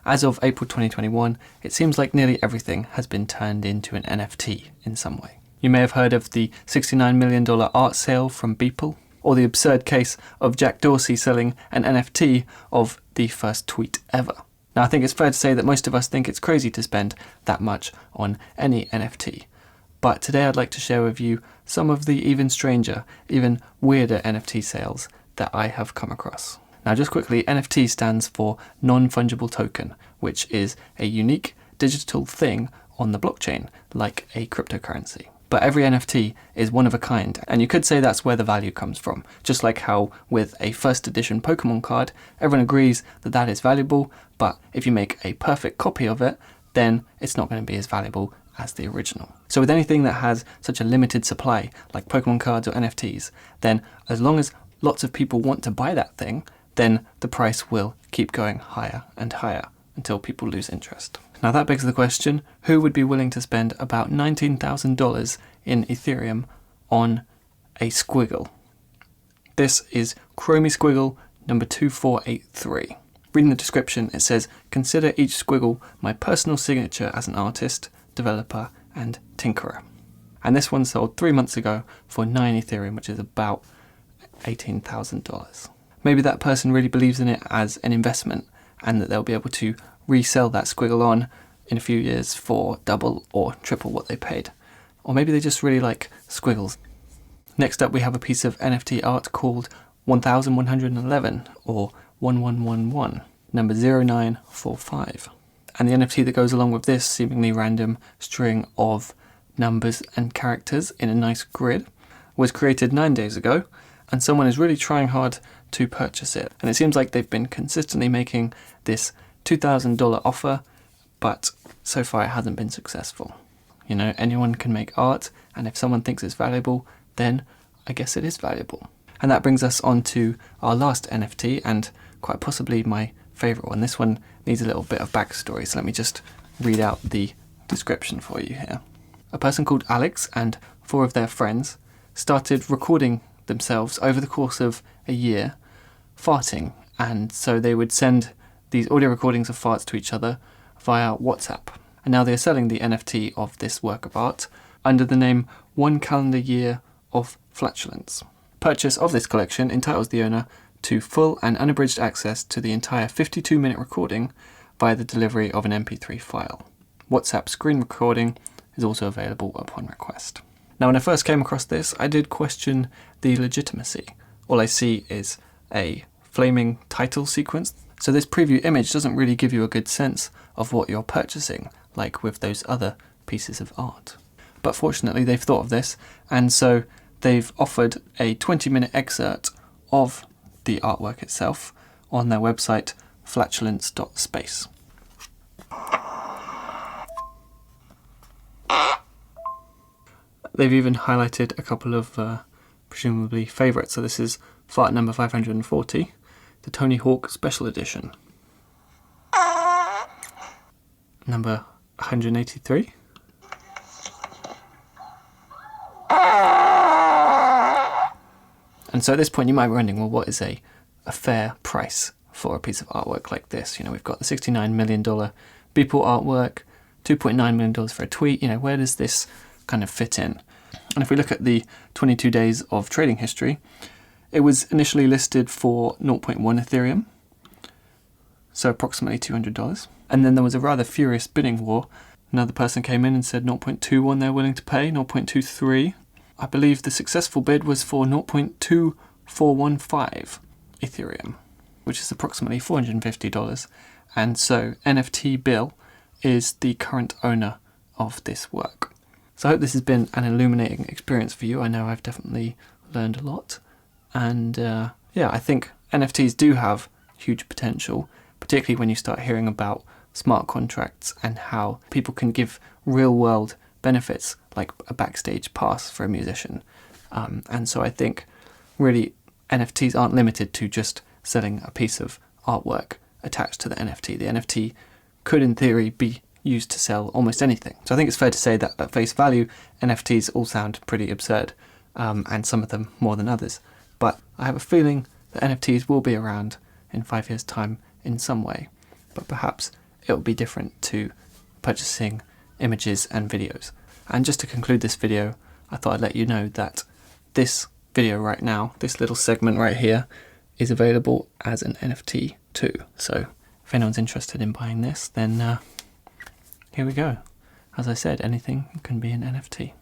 as of April 2021, it seems like nearly everything has been turned into an NFT in some way. You may have heard of the $69 million art sale from Beeple, or the absurd case of Jack Dorsey selling an NFT of the first tweet ever. Now, I think it's fair to say that most of us think it's crazy to spend that much on any NFT. But today I'd like to share with you some of the even stranger, even weirder NFT sales that I have come across. Now, just quickly, NFT stands for non-fungible token, which is a unique digital thing on the blockchain, like a cryptocurrency. But every NFT is one of a kind, and you could say that's where the value comes from. Just like how with a first edition Pokemon card, everyone agrees that that is valuable, but if you make a perfect copy of it, then it's not going to be as valuable as the original. So with anything that has such a limited supply, like Pokemon cards or NFTs, then as long as lots of people want to buy that thing, then the price will keep going higher and higher until people lose interest. Now that begs the question, who would be willing to spend about $19,000 in Ethereum on a squiggle? This is Chromie Squiggle number 2483. Reading the description, it says, "Consider each squiggle my personal signature as an artist, developer, and tinkerer." And this one sold 3 months ago for 9 Ethereum, which is about $18,000. Maybe that person really believes in it as an investment and that they'll be able to resell that squiggle on in a few years for double or triple what they paid. Or maybe they just really like squiggles. Next up, we have a piece of NFT art called 1111 or 1111, number 0945. And the NFT that goes along with this seemingly random string of numbers and characters in a nice grid was created 9 days ago, and someone is really trying hard to purchase it. And it seems like they've been consistently making this $2,000 offer, but so far it hasn't been successful. You know, anyone can make art, and if someone thinks it's valuable, then I guess it is valuable. And that brings us on to our last NFT, and quite possibly my favourite one. This one needs a little bit of backstory, so let me just read out the description for you here. A person called Alex and 4 of their friends started recording themselves over the course of a year farting, and so they would send these audio recordings of farts to each other via WhatsApp. And now they are selling the NFT of this work of art under the name 1 Calendar Year of Flatulence. Purchase of this collection entitles the owner to full and unabridged access to the entire 52-minute recording via the delivery of an MP3 file. WhatsApp screen recording is also available upon request. Now, when I first came across this, I did question the legitimacy. All I see is a flaming title sequence, so this preview image doesn't really give you a good sense of what you're purchasing, like with those other pieces of art. But fortunately, they've thought of this, and so they've offered a 20-minute excerpt of the artwork itself on their website, flatulence.space. They've even highlighted a couple of presumably favourites. So this is fart number 540, the Tony Hawk Special Edition. Number 183. And so at this point you might be wondering, well, what is a fair price for a piece of artwork like this? You know, we've got the $69 million Beeple artwork, $2.9 million for a tweet. You know, where does this kind of fit in? And if we look at the 22 days of trading history, it was initially listed for 0.1 Ethereum, so approximately $200. And then there was a rather furious bidding war. Another person came in and said 0.21 they're willing to pay, 0.23. I believe the successful bid was for 0.2415 Ethereum, which is approximately $450. And so NFT Bill is the current owner of this work. So I hope this has been an illuminating experience for you. I know I've definitely learned a lot. And I think NFTs do have huge potential, particularly when you start hearing about smart contracts and how people can give real world benefits like a backstage pass for a musician. And so I think really NFTs aren't limited to just selling a piece of artwork attached to the NFT. The NFT could in theory be used to sell almost anything. So I think it's fair to say that at face value, NFTs all sound pretty absurd, and some of them more than others. But I have a feeling that NFTs will be around in 5 years' time in some way. But perhaps it will be different to purchasing images and videos. And just to conclude this video, I thought I'd let you know that this video right now, this little segment right here, is available as an NFT too. So if anyone's interested in buying this, then here we go. As I said, anything can be an NFT.